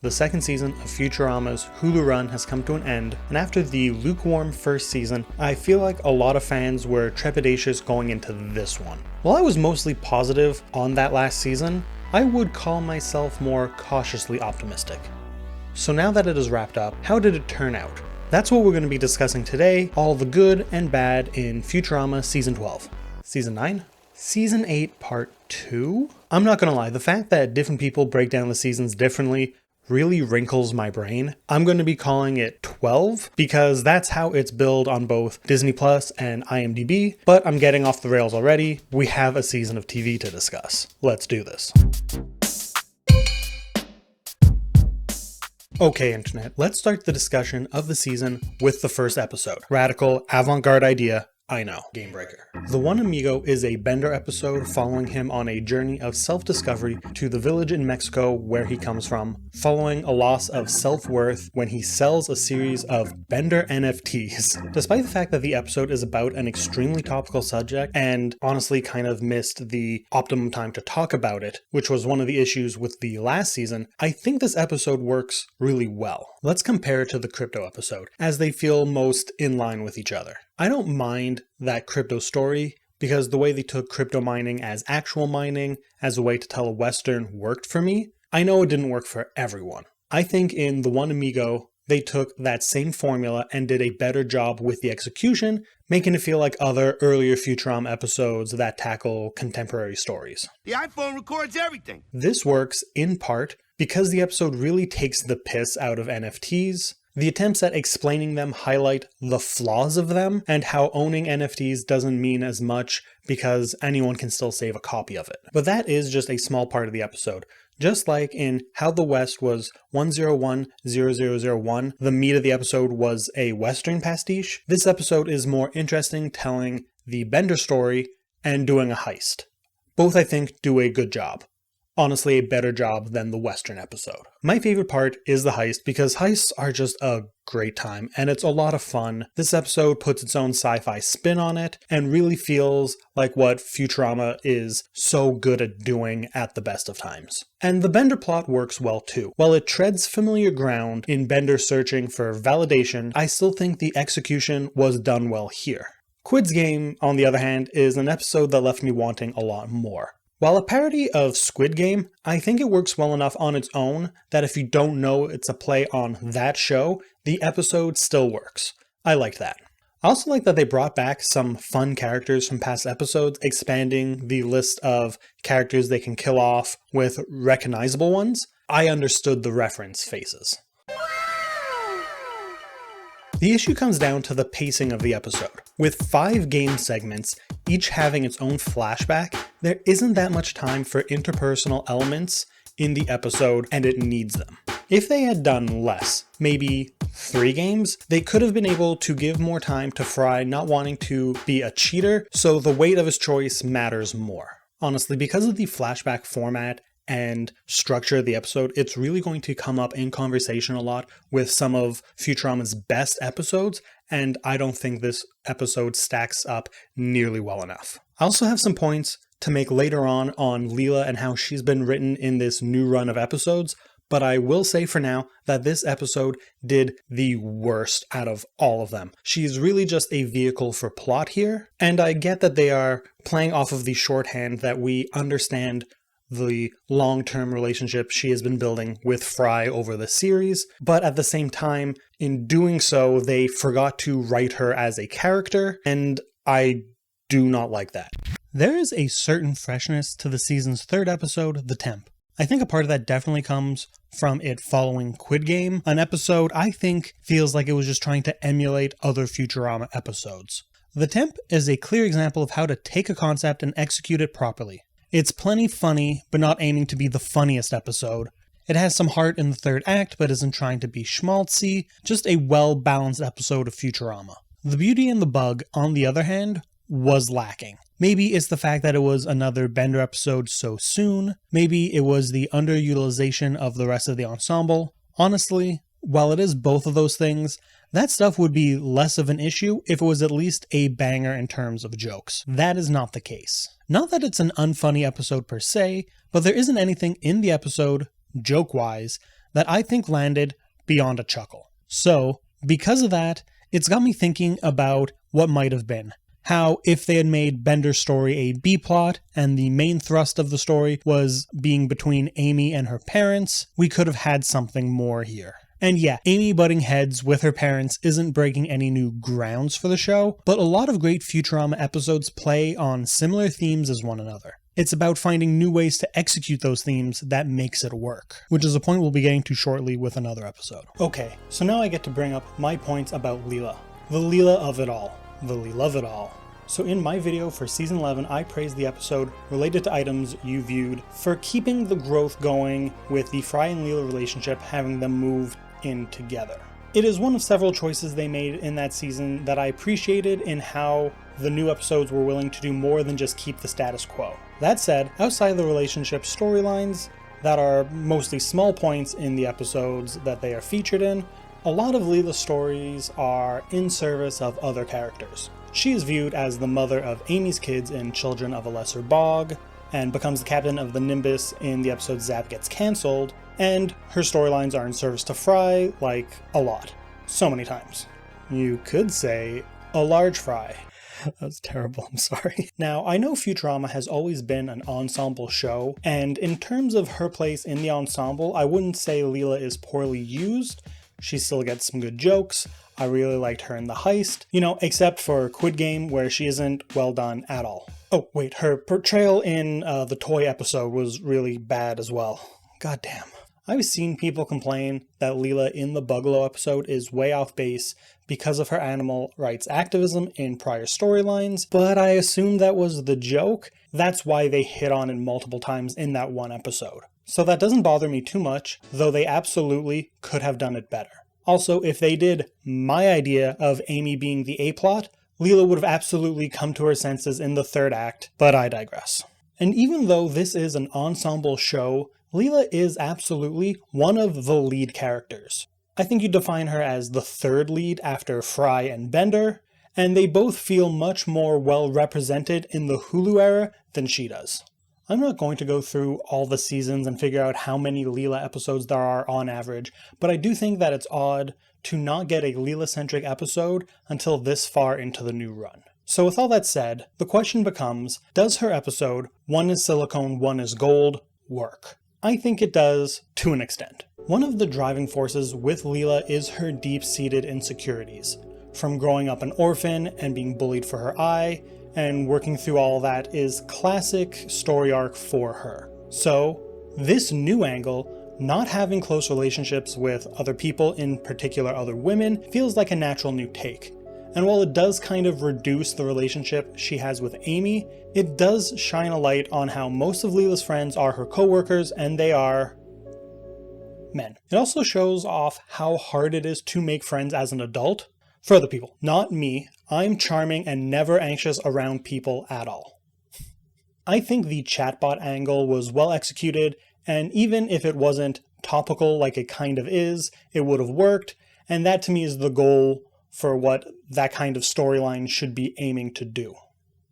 The second season of Futurama's Hulu run has come to an end, and after the lukewarm first season, I feel like a lot of fans were trepidatious going into this one. While I was mostly positive on that last season, I would call myself more cautiously optimistic. So now that it is wrapped up, how did it turn out? That's what we're going to be discussing today, all the good and bad in Futurama Season 12. Season 9? Season 8 Part 2? I'm not gonna lie, the fact that different people break down the seasons differently really wrinkles my brain. I'm going to be calling it 12 because that's how it's billed on both Disney Plus and IMDb, but I'm getting off the rails already. We have a season of TV to discuss. Let's do this. Okay, Internet, let's start the discussion of the season with the first episode. Radical, avant-garde idea, I know. Game breaker. The One Amigo is a Bender episode following him on a journey of self-discovery to the village in Mexico where he comes from, following a loss of self-worth when he sells a series of Bender NFTs. Despite the fact that the episode is about an extremely topical subject and honestly kind of missed the optimum time to talk about it, which was one of the issues with the last season, I think this episode works really well. Let's compare it to the crypto episode, as they feel most in line with each other. I don't mind that crypto story because the way they took crypto mining as actual mining as a way to tell a Western worked for me. I know it didn't work for everyone. I think in The One Amigo, they took that same formula and did a better job with the execution, making it feel like other earlier Futurama episodes that tackle contemporary stories. The iPhone records everything. This works in part because the episode really takes the piss out of NFTs. The attempts at explaining them highlight the flaws of them and how owning NFTs doesn't mean as much because anyone can still save a copy of it. But that is just a small part of the episode. Just like in How the West was 1010001, the meat of the episode was a Western pastiche. This episode is more interesting telling the Bender story and doing a heist. Both, I think, do a good job. Honestly, a better job than the Western episode. My favorite part is the heist because heists are just a great time and it's a lot of fun. This episode puts its own sci-fi spin on it and really feels like what Futurama is so good at doing at the best of times. And the Bender plot works well too. While it treads familiar ground in Bender searching for validation, I still think the execution was done well here. Squid Game, on the other hand, is an episode that left me wanting a lot more. While a parody of Squid Game, I think it works well enough on its own that if you don't know it's a play on that show, the episode still works. I liked that. I also like that they brought back some fun characters from past episodes, expanding the list of characters they can kill off with recognizable ones. I understood the reference faces. The issue comes down to the pacing of the episode. With 5 game segments, each having its own flashback, there isn't that much time for interpersonal elements in the episode, and it needs them. If they had done less, maybe 3 games, they could have been able to give more time to Fry not wanting to be a cheater, so the weight of his choice matters more. Honestly, because of the flashback format and structure of the episode, it's really going to come up in conversation a lot with some of Futurama's best episodes, and I don't think this episode stacks up nearly well enough. I also have some points to make later on Leela and how she's been written in this new run of episodes, but I will say for now that this episode did the worst out of all of them. She's really just a vehicle for plot here, and I get that they are playing off of the shorthand that we understand the long-term relationship she has been building with Fry over the series, but at the same time, in doing so, they forgot to write her as a character, and I do not like that. There is a certain freshness to the season's 3rd episode, The Temp. I think a part of that definitely comes from it following Squid Game, an episode I think feels like it was just trying to emulate other Futurama episodes. The Temp is a clear example of how to take a concept and execute it properly. It's plenty funny, but not aiming to be the funniest episode. It has some heart in the 3rd act, but isn't trying to be schmaltzy, just a well-balanced episode of Futurama. The Beauty and the Bug, on the other hand, was lacking. Maybe it's the fact that it was another Bender episode so soon. Maybe it was the underutilization of the rest of the ensemble. Honestly, while it is both of those things, that stuff would be less of an issue if it was at least a banger in terms of jokes. That is not the case. Not that it's an unfunny episode per se, but there isn't anything in the episode, joke-wise, that I think landed beyond a chuckle. So, because of that, it's got me thinking about what might have been. How if they had made Bender's story a B-plot and the main thrust of the story was being between Amy and her parents, we could have had something more here. And yeah, Amy butting heads with her parents isn't breaking any new grounds for the show, but a lot of great Futurama episodes play on similar themes as one another. It's about finding new ways to execute those themes that makes it work, which is a point we'll be getting to shortly with another episode. Okay, so now I get to bring up my points about Leela. The Leela of it all. The Leela of it all. So in my video for season 11, I praised the episode related to items you viewed for keeping the growth going with the Fry and Leela relationship, having them move in together. It is one of several choices they made in that season that I appreciated in how the new episodes were willing to do more than just keep the status quo. That said, outside of the relationship storylines that are mostly small points in the episodes that they are featured in, a lot of Leela's stories are in service of other characters. She is viewed as the mother of Amy's kids in Children of a Lesser Bog, and becomes the captain of the Nimbus in the episode Zap Gets Cancelled, and her storylines are in service to Fry, like, a lot. So many times. You could say, a large Fry. That's terrible, I'm sorry. Now, I know Futurama has always been an ensemble show, and in terms of her place in the ensemble, I wouldn't say Leela is poorly used. She still gets some good jokes. I really liked her in The Heist, except for Squid Game, where she isn't well done at all. Oh, wait, her portrayal in the toy episode was really bad as well. God damn. I've seen people complain that Leela in the Bugalo episode is way off base because of her animal rights activism in prior storylines, but I assume that was the joke. That's why they hit on it multiple times in that one episode. So that doesn't bother me too much, though they absolutely could have done it better. Also, if they did my idea of Amy being the A-plot, Leela would have absolutely come to her senses in the third act, but I digress. And even though this is an ensemble show, Leela is absolutely one of the lead characters. I think you define her as the third lead after Fry and Bender, and they both feel much more well represented in the Hulu era than she does. I'm not going to go through all the seasons and figure out how many Leela episodes there are on average, but I do think that it's odd to not get a Leela-centric episode until this far into the new run. So with all that said, the question becomes, does her episode, One is Silicone, One is Gold, work? I think it does, to an extent. One of the driving forces with Leela is her deep-seated insecurities. From growing up an orphan and being bullied for her eye, and working through all that is classic story arc for her. So, this new angle, not having close relationships with other people, in particular other women, feels like a natural new take. And while it does kind of reduce the relationship she has with Amy, it does shine a light on how most of Leela's friends are her coworkers, and they are men. It also shows off how hard it is to make friends as an adult. For other people, not me. I'm charming and never anxious around people at all. I think the chatbot angle was well executed, and even if it wasn't topical like it kind of is, it would have worked, and that to me is the goal for what that kind of storyline should be aiming to do.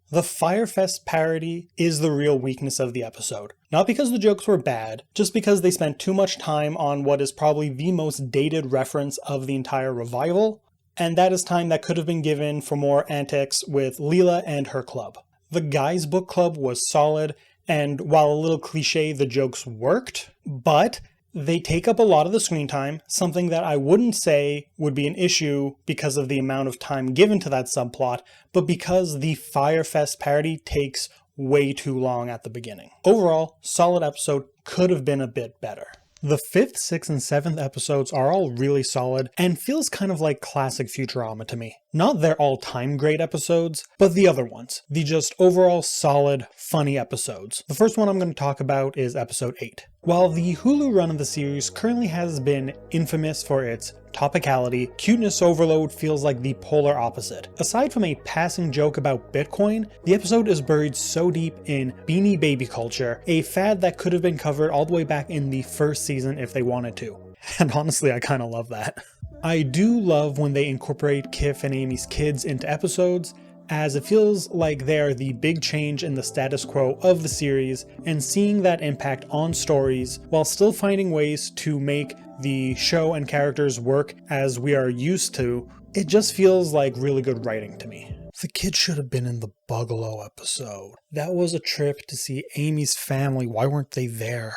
The Firefest parody is the real weakness of the episode. Not because the jokes were bad, just because they spent too much time on what is probably the most dated reference of the entire revival, and that is time that could have been given for more antics with Leela and her club. The guys' book club was solid, and while a little cliche, the jokes worked, but they take up a lot of the screen time, something that I wouldn't say would be an issue because of the amount of time given to that subplot, but because the Firefest parody takes way too long at the beginning. Overall, solid episode, could have been a bit better. The 5th, 6th, and 7th episodes are all really solid and feels kind of like classic Futurama to me. Not their all-time great episodes, but the other ones. The just overall solid, funny episodes. The first one I'm going to talk about is episode 8. While the Hulu run of the series currently has been infamous for its topicality, cuteness overload feels like the polar opposite. Aside from a passing joke about Bitcoin, the episode is buried so deep in Beanie Baby culture, a fad that could have been covered all the way back in the first season if they wanted to. And honestly, I kind of love that. I do love when they incorporate Kif and Amy's kids into episodes. as it feels like they are the big change in the status quo of the series, and seeing that impact on stories while still finding ways to make the show and characters work as we are used to, it just feels like really good writing to me. The kids should have been in the Bugalo episode. That was a trip to see Amy's family. Why weren't they there?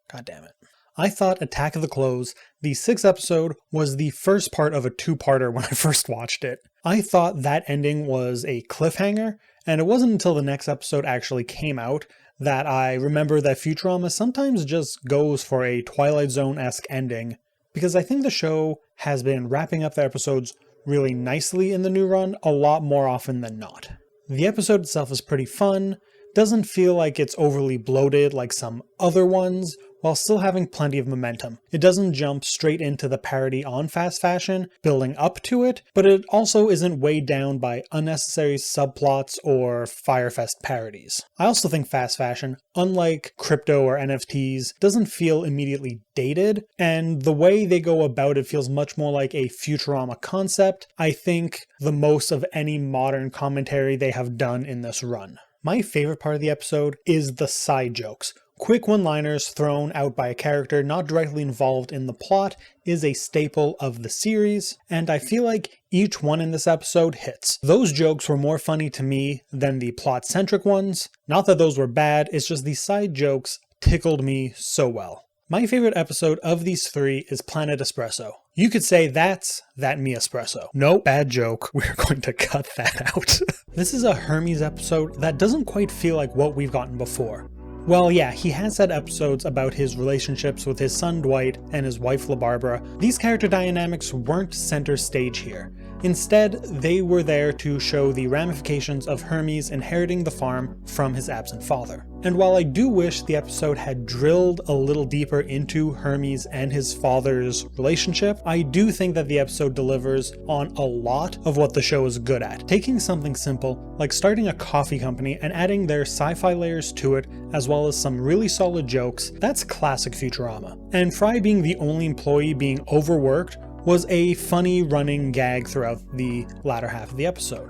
God damn it. I thought Attack of the Clones, the 6th episode, was the first part of a 2-parter when I first watched it. I thought that ending was a cliffhanger, and it wasn't until the next episode actually came out that I remember that Futurama sometimes just goes for a Twilight Zone-esque ending, because I think the show has been wrapping up their episodes really nicely in the new run a lot more often than not. The episode itself is pretty fun, doesn't feel like it's overly bloated like some other ones, while still having plenty of momentum. It doesn't jump straight into the parody on fast fashion, building up to it, but it also isn't weighed down by unnecessary subplots or Firefest parodies. I also think fast fashion, unlike crypto or NFTs, doesn't feel immediately dated, and the way they go about it feels much more like a Futurama concept. I think the most of any modern commentary they have done in this run. My favorite part of the episode is the side jokes. Quick one-liners thrown out by a character not directly involved in the plot is a staple of the series, and I feel like each one in this episode hits. Those jokes were more funny to me than the plot-centric ones. Not that those were bad, it's just the side jokes tickled me so well. My favorite episode of these 3 is Planet Espresso. You could say that's That Me Espresso. Nope, bad joke. We're going to cut that out. This is a Hermes episode that doesn't quite feel like what we've gotten before. Well, yeah, he has had episodes about his relationships with his son Dwight and his wife LaBarbara. These character dynamics weren't center stage here. Instead, they were there to show the ramifications of Hermes inheriting the farm from his absent father. And while I do wish the episode had drilled a little deeper into Hermes and his father's relationship, I do think that the episode delivers on a lot of what the show is good at. Taking something simple, like starting a coffee company and adding their sci-fi layers to it, as well as some really solid jokes, that's classic Futurama. And Fry being the only employee being overworked was a funny running gag throughout the latter half of the episode.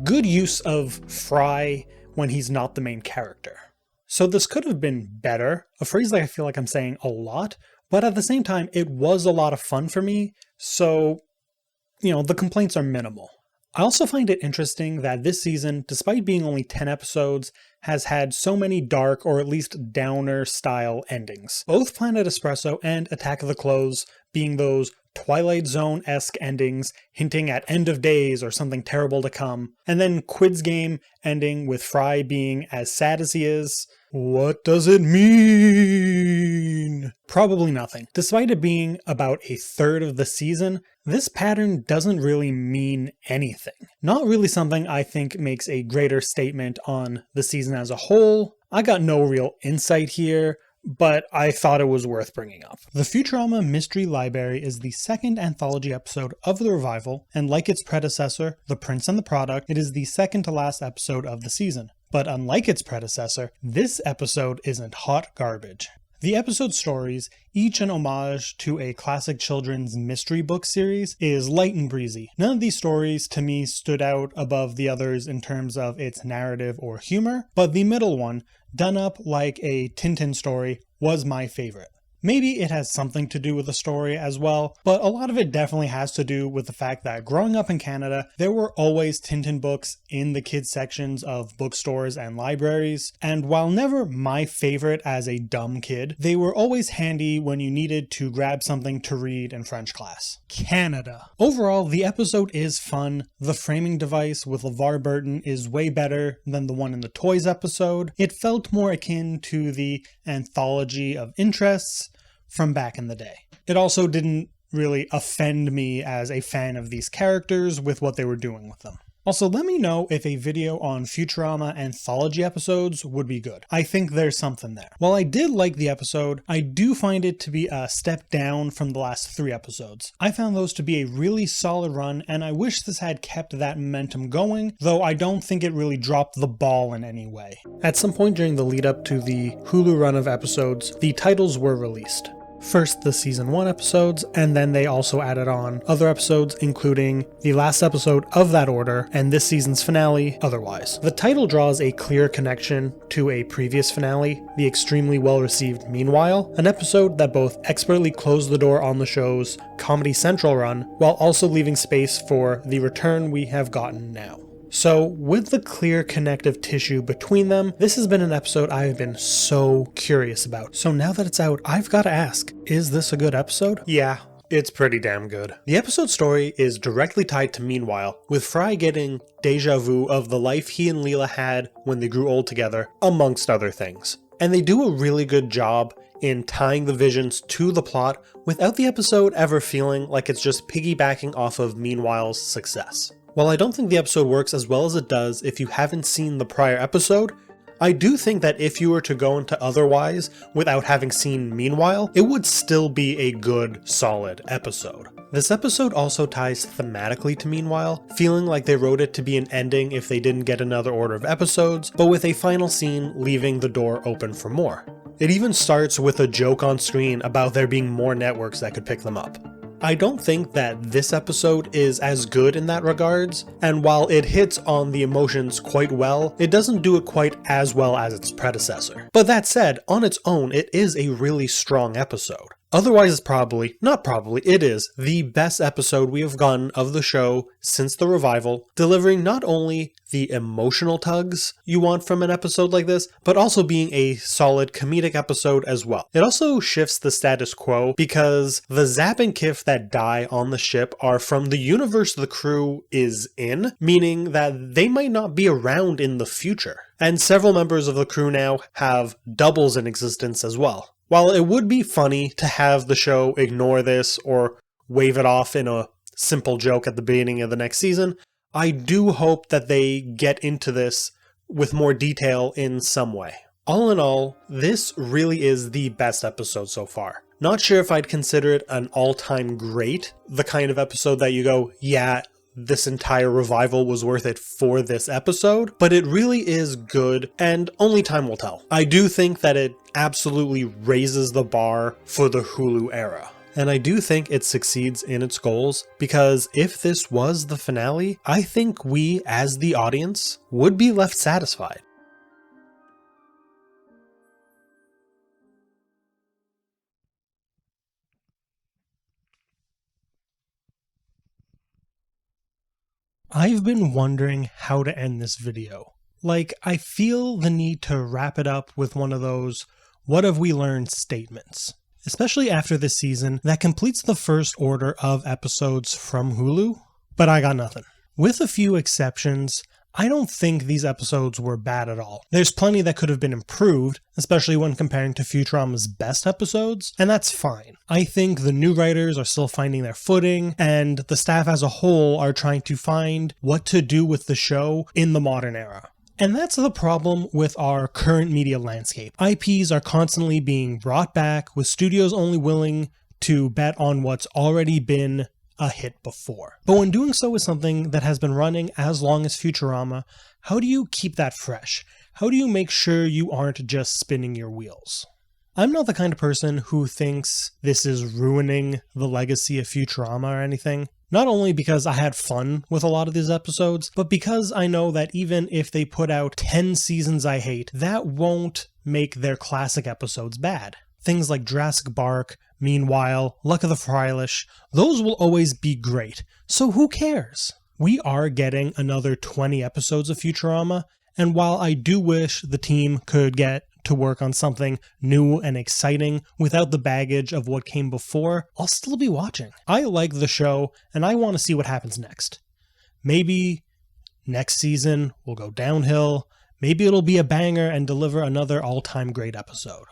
Good use of Fry when he's not the main character. So this could have been better, a phrase that I feel like I'm saying a lot, but at the same time, it was a lot of fun for me, so, the complaints are minimal. I also find it interesting that this season, despite being only 10 episodes, has had so many dark or at least downer style endings. Both Planet Espresso and Attack of the Clones being those Twilight Zone-esque endings hinting at end of days or something terrible to come, and then Squid Game ending with Fry being as sad as he is. What does it mean? Probably nothing. Despite it being about a third of the season, this pattern doesn't really mean anything. Not really something I think makes a greater statement on the season as a whole. I got no real insight here, but I thought it was worth bringing up. The Futurama Mystery Library is the 2nd anthology episode of the revival, and like its predecessor, The Prince and the Product, it is the second to last episode of the season. But unlike its predecessor, this episode isn't hot garbage. The episode stories, each an homage to a classic children's mystery book series, is light and breezy. None of these stories to me stood out above the others in terms of its narrative or humor, but the middle one, done up like a Tintin story, was my favorite. Maybe it has something to do with the story as well, but a lot of it definitely has to do with the fact that growing up in Canada, there were always Tintin books in the kids sections of bookstores and libraries, and while never my favorite as a dumb kid, they were always handy when you needed to grab something to read in French class. Canada. Overall, the episode is fun. The framing device with LeVar Burton is way better than the one in the Toys episode. It felt more akin to the anthology of interests from back in the day. It also didn't really offend me as a fan of these characters with what they were doing with them. Also, let me know if a video on Futurama anthology episodes would be good. I think there's something there. While I did like the episode, I do find it to be a step down from the last 3 episodes. I found those to be a really solid run, and I wish this had kept that momentum going, though I don't think it really dropped the ball in any way. At some point during the lead up to the Hulu run of episodes, the titles were released. First the season 1 episodes, and then they also added on other episodes, including the last episode of that order and this season's finale, Otherwise. The title draws a clear connection to a previous finale, the extremely well-received Meanwhile, an episode that both expertly closed the door on the show's Comedy Central run, while also leaving space for the return we have gotten now. So, with the clear connective tissue between them, this has been an episode I have been so curious about. So now that it's out, I've got to ask, is this a good episode? Yeah, it's pretty damn good. The episode story is directly tied to Meanwhile, with Fry getting deja vu of the life he and Leela had when they grew old together, amongst other things. And they do a really good job in tying the visions to the plot without the episode ever feeling like it's just piggybacking off of Meanwhile's success. While I don't think the episode works as well as it does if you haven't seen the prior episode, I do think that if you were to go into Otherwise without having seen Meanwhile, it would still be a good, solid episode. This episode also ties thematically to Meanwhile, feeling like they wrote it to be an ending if they didn't get another order of episodes, but with a final scene leaving the door open for more. It even starts with a joke on screen about there being more networks that could pick them up. I don't think that this episode is as good in that regards, and while it hits on the emotions quite well, it doesn't do it quite as well as its predecessor. But that said, on its own, it is a really strong episode. Otherwise it is the best episode we have gotten of the show since the revival, delivering not only the emotional tugs you want from an episode like this, but also being a solid comedic episode as well. It also shifts the status quo because the Zap and Kif that die on the ship are from the universe the crew is in, meaning that they might not be around in the future. And several members of the crew now have doubles in existence as well. While it would be funny to have the show ignore this or wave it off in a simple joke at the beginning of the next season, I do hope that they get into this with more detail in some way. All in all, this really is the best episode so far. Not sure if I'd consider it an all-time great, the kind of episode that you go, yeah, this entire revival was worth it for this episode, but it really is good, and only time will tell. I do think that it absolutely raises the bar for the Hulu era. And I do think it succeeds in its goals, because if this was the finale, I think we, as the audience, would be left satisfied. I've been wondering how to end this video. Like, I feel the need to wrap it up with one of those "what have we learned" statements. Especially after this season that completes the first order of episodes from Hulu, but I got nothing. With a few exceptions, I don't think these episodes were bad at all. There's plenty that could have been improved, especially when comparing to Futurama's best episodes, and that's fine. I think the new writers are still finding their footing, and the staff as a whole are trying to find what to do with the show in the modern era. And that's the problem with our current media landscape. IPs are constantly being brought back, with studios only willing to bet on what's already been a hit before. But when doing so with something that has been running as long as Futurama, how do you keep that fresh? How do you make sure you aren't just spinning your wheels? I'm not the kind of person who thinks this is ruining the legacy of Futurama or anything. Not only because I had fun with a lot of these episodes, but because I know that even if they put out 10 seasons I hate, that won't make their classic episodes bad. Things like Jurassic Bark, Meanwhile, Luck of the Frylish, those will always be great. So who cares? We are getting another 20 episodes of Futurama, and while I do wish the team could get to work on something new and exciting without the baggage of what came before, I'll still be watching. I like the show, and I want to see what happens next. Maybe next season will go downhill, maybe it'll be a banger and deliver another all-time great episode.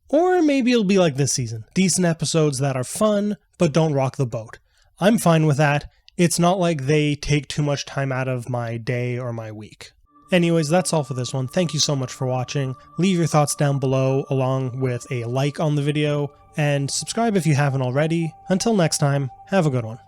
Or maybe it'll be like this season, decent episodes that are fun, but don't rock the boat. I'm fine with that. It's not like they take too much time out of my day or my week. Anyways, that's all for this one. Thank you so much for watching. Leave your thoughts down below along with a like on the video, and subscribe if you haven't already. Until next time, have a good one.